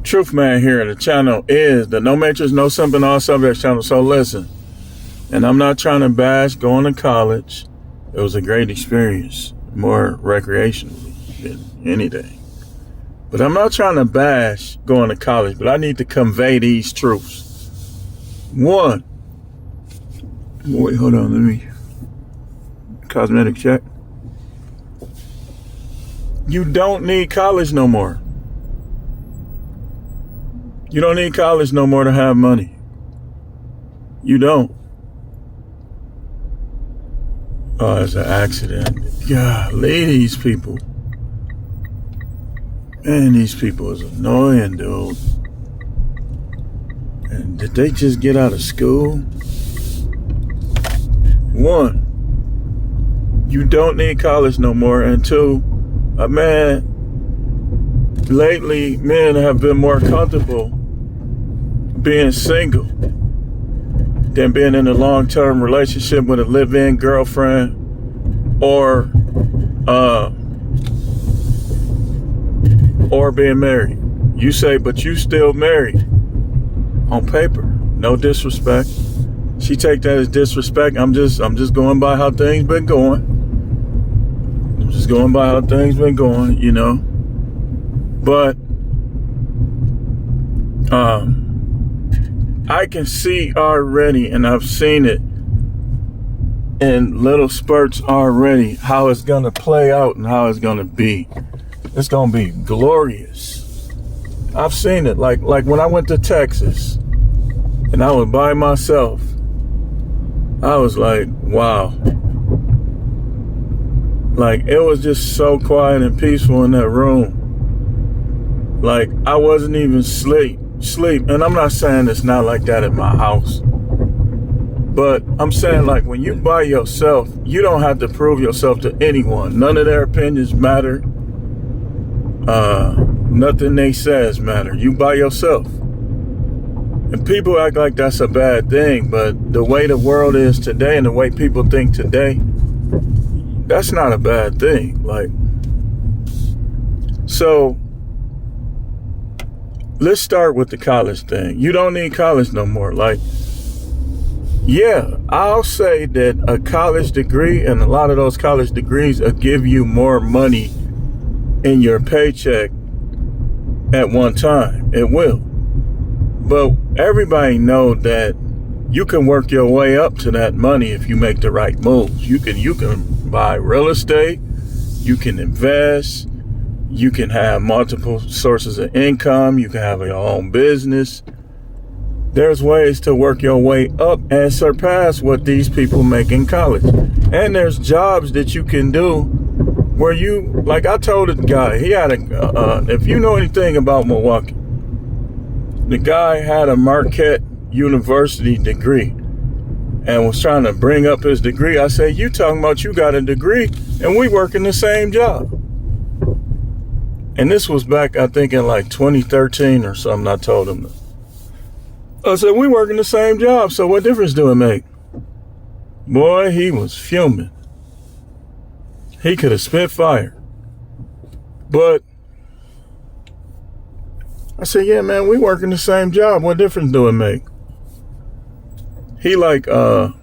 Truth Man here. The channel is the No Matrix, No Simping, All Subjects channel. So listen, and I'm not trying to bash going to college. It was a great experience, more recreationally than anything. But I'm not trying to bash going to college, but I need to convey these truths. One, wait, hold on, let me cosmetic check. You don't need college no more. You don't need college no more to have money. You don't. Oh, it's an accident. Golly, these people. Man, these people is annoying, dude. And did they just get out of school? One, you don't need college no more. And two, lately men have been more comfortable being single than being in a long-term relationship with a live-in girlfriend or being married. You say, but you still married on paper. No disrespect. She take that as disrespect. I'm just going by how things been going. I'm just going by how things been going, you know. But I can see already, and I've seen it in little spurts already, how it's gonna play out and how it's gonna be. It's gonna be glorious. I've seen it, like when I went to Texas and I was by myself. I was like, wow. Like, it was just so quiet and peaceful in that room. Like, I wasn't even sleep. And I'm not saying it's not like that at my house. But I'm saying, like, when you by yourself, you don't have to prove yourself to anyone. None of their opinions matter. Nothing they says matter. You by yourself. And people act like that's a bad thing, but the way the world is today and the way people think today, that's not a bad thing. Like, so let's start with the college thing. You don't need college no more. Like, yeah, I'll say that a college degree and a lot of those college degrees will give you more money in your paycheck at one time. It will. But everybody know that you can work your way up to that money if you make the right moves. You can buy real estate, you can invest, you can have multiple sources of income, you can have your own business. There's ways to work your way up and surpass what these people make in college. And there's jobs that you can do where you, like I told a guy, he had if you know anything about Milwaukee, the guy had a Marquette University degree and was trying to bring up his degree. I said, you talking about you got a degree and we working the same job. And this was back, I think, in like 2013 or something. I told him that. I said, we working the same job, so what difference do it make? Boy, he was fuming. He could have spit fire. But I said, yeah, man, we working the same job. What difference do it make? He like, man,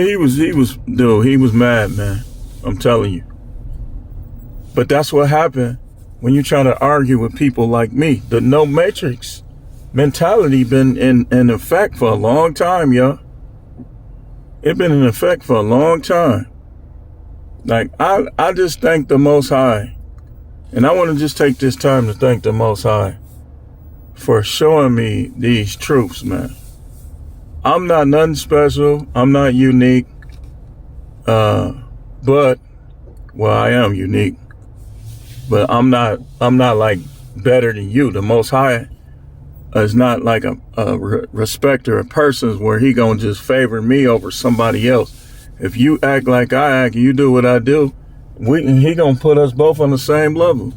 he was mad, man. I'm telling you. But that's what happened when you try to argue with people like me. The no matrix mentality been in effect for a long time, y'all. It been in effect for a long time. Like, I just thank the Most High. And I want to just take this time to thank the Most High for showing me these truths, man. I'm not nothing special. I'm not unique. But, well, I am unique. But I'm not like better than you. The Most High is not like a respecter of persons where he gonna just favor me over somebody else. If you act like I act, you do what I do, he gonna put us both on the same level.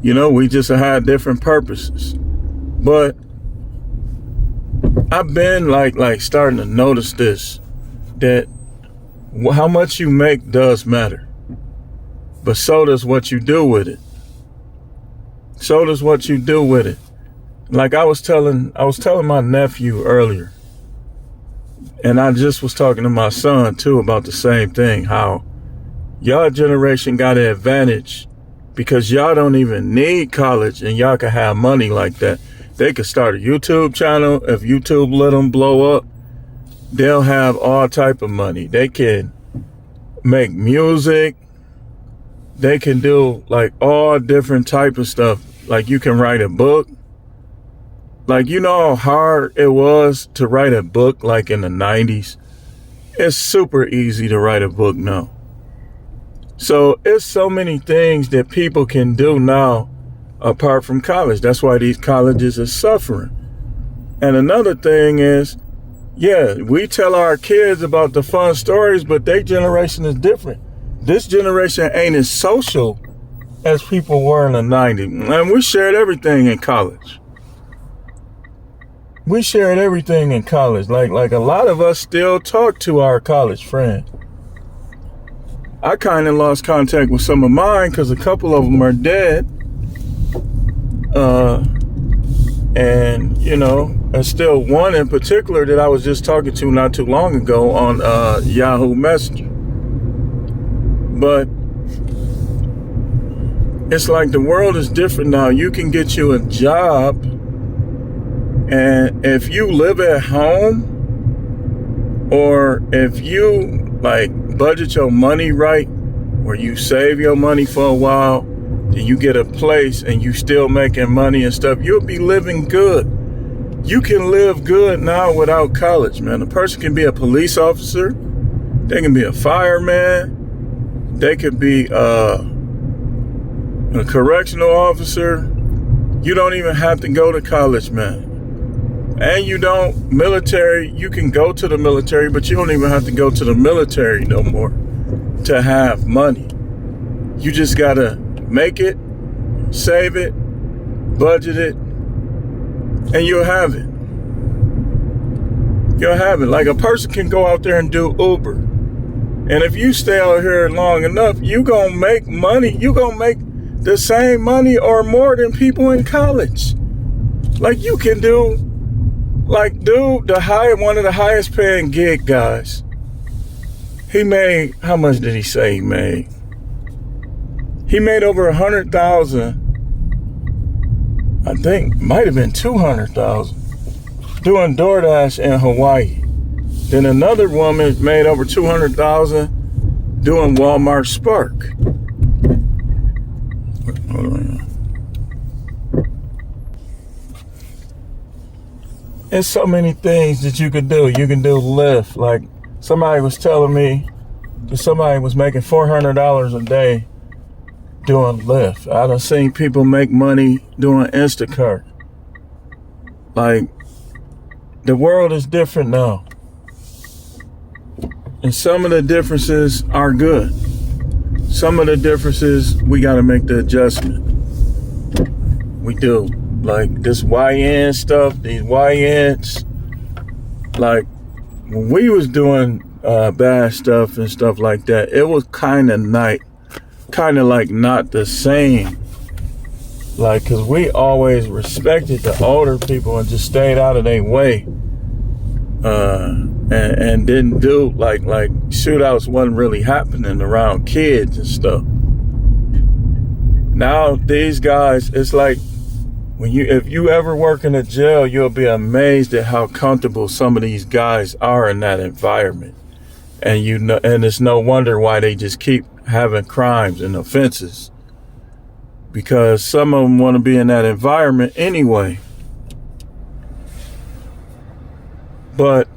You know, we just had different purposes. But I've been like starting to notice this, that how much you make does matter. but so does what you do with it. So does what you do with it. Like I was telling my nephew earlier, and I just was talking to my son too about the same thing, how y'all generation got an advantage because y'all don't even need college and y'all can have money like that. They could start a YouTube channel. If YouTube let them blow up, they'll have all type of money. They can make music. They can do like all different type of stuff. Like you can write a book. Like, you know how hard it was to write a book like in the 90s? It's super easy to write a book now. So it's so many things that people can do now apart from college. That's why these colleges are suffering. And another thing is, yeah, we tell our kids about the fun stories, but their generation is different. This generation ain't as social as people were in the 90s. And we shared everything in college. We shared everything in college. Like a lot of us still talk to our college friends. I kind of lost contact with some of mine because a couple of them are dead. And, you know, there's still one in particular that I was just talking to not too long ago on Yahoo Messenger. But it's like the world is different now. You can get you a job, and if you live at home, or if you like budget your money right, where you save your money for a while, then you get a place and you still making money and stuff, you'll be living good. You can live good now without college, man. A person can be a police officer. They can be a fireman. They could be a correctional officer. You don't even have to go to college, man. And you can go to the military, but you don't even have to go to the military no more to have money. You just gotta make it, save it, budget it, and you'll have it. You'll have it. Like a person can go out there and do Uber. And if you stay out here long enough, you gonna make money. You gonna make the same money or more than people in college. Like you can do, like dude, one of the highest paying gig guys. He made, how much did he say he made? He made over 100,000. I think might have been 200,000 doing DoorDash in Hawaii. Then another woman made over 200,000 doing Walmart Spark. Hold on. There's so many things that you could do. You can do Lyft. Like somebody was telling me that somebody was making $400 a day doing Lyft. I done seen people make money doing Instacart. Like, the world is different now. And some of the differences are good. Some of the differences, we got to make the adjustment. We do. Like, this YN stuff, these YNs. Like, when we was doing bad stuff and stuff like that, it was kind of like not the same. Like, cause we always respected the older people and just stayed out of their way. And didn't do like shootouts wasn't really happening around kids and stuff. Now these guys, it's like if you ever work in a jail, you'll be amazed at how comfortable some of these guys are in that environment. And and it's no wonder why they just keep having crimes and offenses, because some of them want to be in that environment anyway. But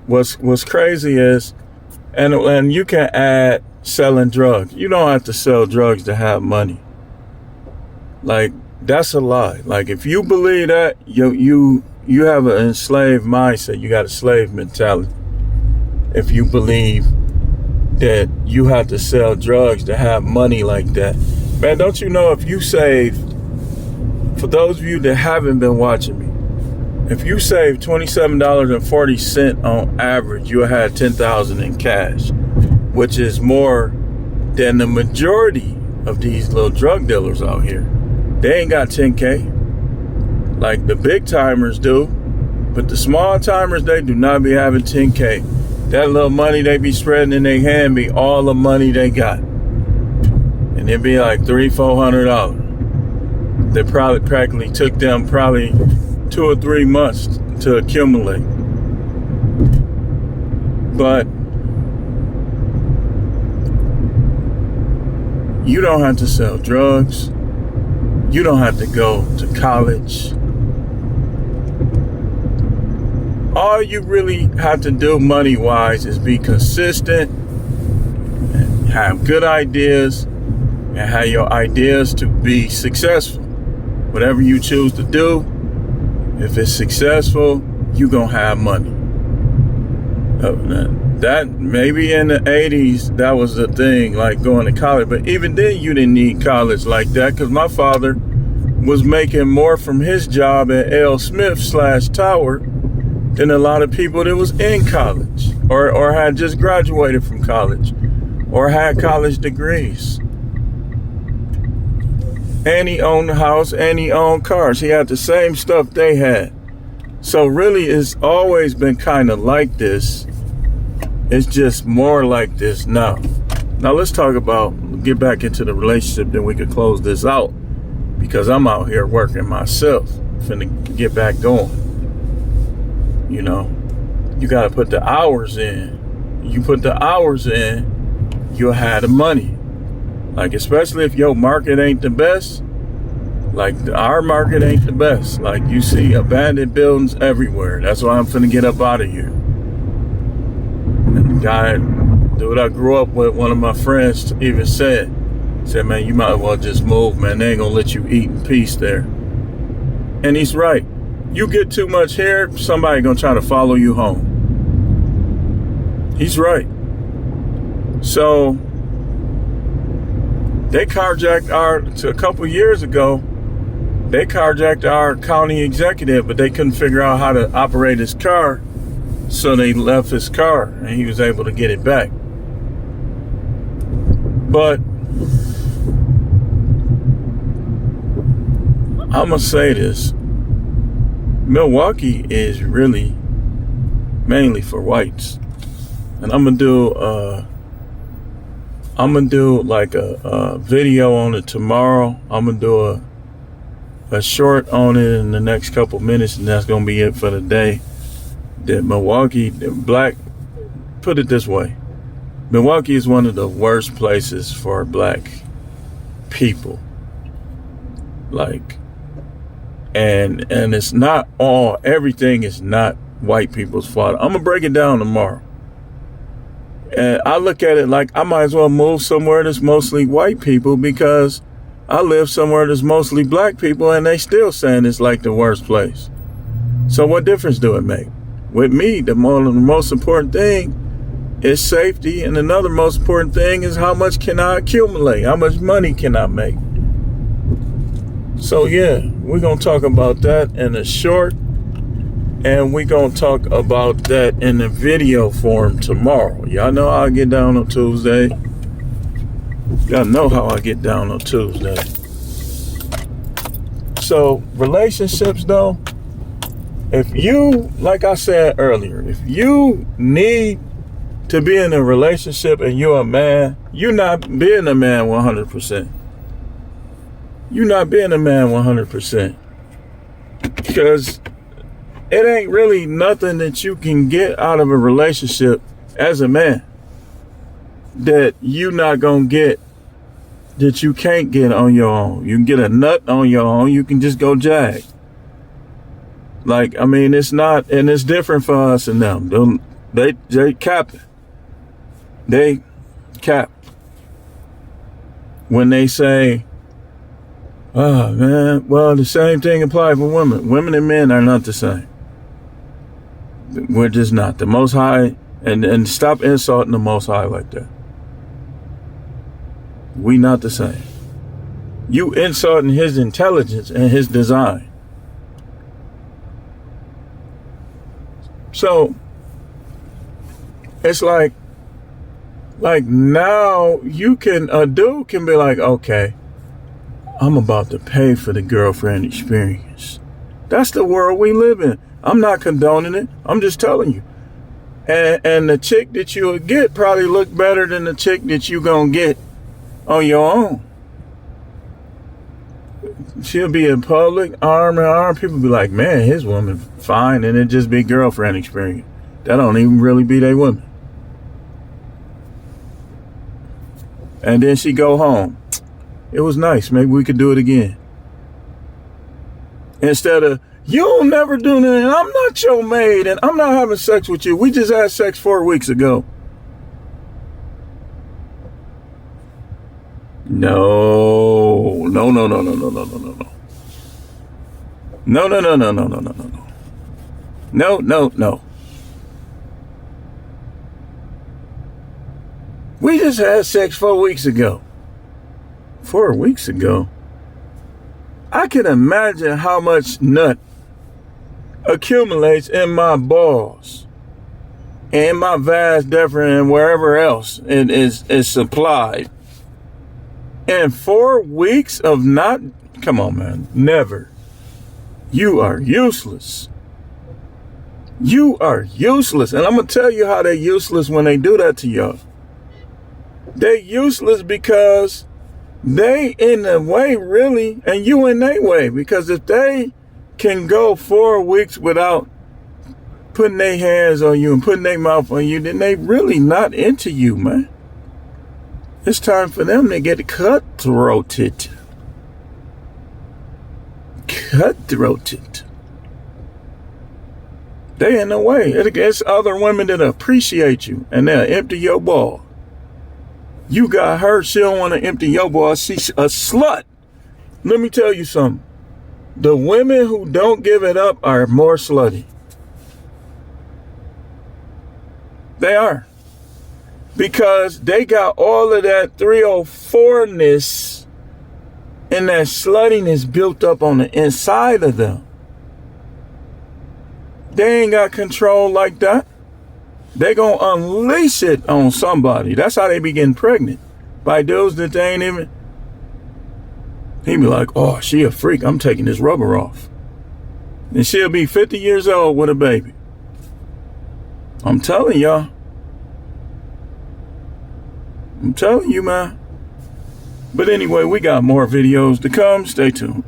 what's crazy is, and you can add selling drugs. You don't have to sell drugs to have money. Like, that's a lie. Like, if you believe that, you have an enslaved mindset. You got a slave mentality. If you believe that you have to sell drugs to have money like that. Man, don't you know, if you save, for those of you that haven't been watching me, if you save $27.40 on average, you'll have $10,000 in cash, which is more than the majority of these little drug dealers out here. They ain't got 10K like the big timers do, but the small timers, they do not be having 10K. That little money they be spreading in their hand be all the money they got, and it be like $300-400. That probably practically took them probably 2 or 3 months to accumulate. But you don't have to sell drugs. You don't have to go to college. All you really have to do money-wise is be consistent and have good ideas and have your ideas to be successful. Whatever you choose to do, if it's successful, you're going to have money. That maybe in the 80s, that was the thing, like going to college. But even then, you didn't need college like that, because my father was making more from his job at L. Smith / Tower than a lot of people that was in college or had just graduated from college or had college degrees. And he owned the house and he owned cars. He had the same stuff they had. So really, it's always been kind of like this. It's just more like this now. Now let's get back into the relationship, then we could close this out, because I'm out here working myself, finna get back going. You know, you gotta put the hours in. You put the hours in, you'll have the money. Like, especially if your market ain't the best, like our market ain't the best. Like, you see abandoned buildings everywhere. That's why I'm finna get up out of here. And the guy, dude I grew up with, one of my friends even said, man, you might as well just move, man. They ain't gonna let you eat in peace there. And he's right. You get too much here, somebody gonna try to follow you home. He's right. So they carjacked a couple years ago, they carjacked our county executive, but they couldn't figure out how to operate his car. So they left his car and he was able to get it back. But I'm gonna say this. Milwaukee is really mainly for whites. And I'm gonna do like a video on it tomorrow. I'm gonna do a short on it in the next couple minutes, and that's gonna be it for the day. That Milwaukee, put it this way, Milwaukee is one of the worst places for black people. Like, and it's not everything is not white people's fault. I'm gonna break it down tomorrow. And I look at it like I might as well move somewhere that's mostly white people, because I live somewhere that's mostly black people and they still saying it's like the worst place. So what difference do it make? With me, the most important thing is safety, and another most important thing is how much can I accumulate? How much money can I make? So yeah, we're going to talk about that in a short, and we're going to talk about that in the video form tomorrow. Y'all know how I get down on Tuesday. Y'all know how I get down on Tuesday. So relationships though, if you, like I said earlier, if you need to be in a relationship and you're a man, you're not being a man 100%. You're not being a man 100%. Because it ain't really nothing that you can get out of a relationship as a man that you not gonna get, that you can't get on your own. You can get a nut on your own. You can just go jag. Like, I mean, it's not, and it's different for us and them. They cap it. They cap. When they say, oh man, well, the same thing applies for women. Women and men are not the same. We're just not. The Most High, and stop insulting the Most High like that. We not the same. You insulting his intelligence and his design. So it's like Like now a dude can be like, okay, I'm about to pay for the girlfriend experience. That's the world we live in. I'm not condoning it. I'm just telling you. And the chick that you'll get probably look better than the chick that you gonna get on your own. She'll be in public, arm in arm. People be like, man, his woman fine. And it just be girlfriend experience. That don't even really be their woman. And then she go home. It was nice. Maybe we could do it again. Instead of, you'll never do nothing. I'm not your maid and I'm not having sex with you. We just had sex 4 weeks ago. No. No. No. We just had sex 4 weeks ago. 4 weeks ago? I can imagine how much nut accumulates in my balls and my vas deferens and wherever else it is supplied. And 4 weeks of not, come on, man, never. You are useless. You are useless. And I'm going to tell you how they're useless when they do that to y'all. They're useless because they in a way really, and you in their way. Because if they can go 4 weeks without putting their hands on you and putting their mouth on you, then they really not into you, man. It's time for them to get cutthroated. Cutthroated. They in the way. It's other women that appreciate you and they'll empty your ball. You got her, she don't want to empty your ball. She's a slut. Let me tell you something. The women who don't give it up are more slutty. They are. Because they got all of that 304-ness and that sluttiness built up on the inside of them. They ain't got control like that. They gonna unleash it on somebody. That's how they be getting pregnant. By dudes that they ain't even. He be like, oh, she a freak. I'm taking this rubber off. And she'll be 50 years old with a baby. I'm telling y'all. I'm telling you, man. But anyway, we got more videos to come. Stay tuned.